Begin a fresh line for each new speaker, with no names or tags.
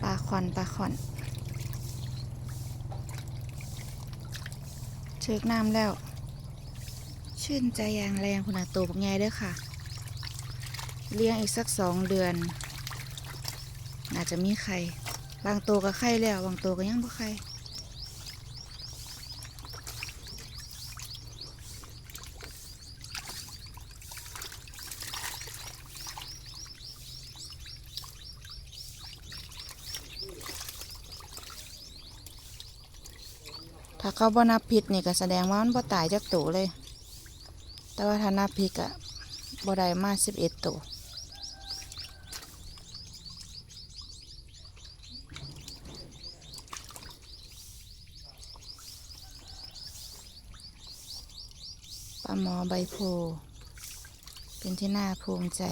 ลาขอนเชิกน้ำแล้วชื่นใจอย่างแรงคุณอาตัวบักใหญ่เด้อค่ะเลี้ยงอีกสัก2 เดือนน่าจะมีไข่บางตัวก็ไข่แล้วบางตัวก็ยังบ่ไข่ถ้าเขาบ่นับผิดนี่ก็แสดงว่ามันบ่ตายจักตัวเลยแต่ว่าถ้านับผิดก็บ่ได้มา11 ตัวปลาหมอใบโพเป็นที่น่าภูมิใจ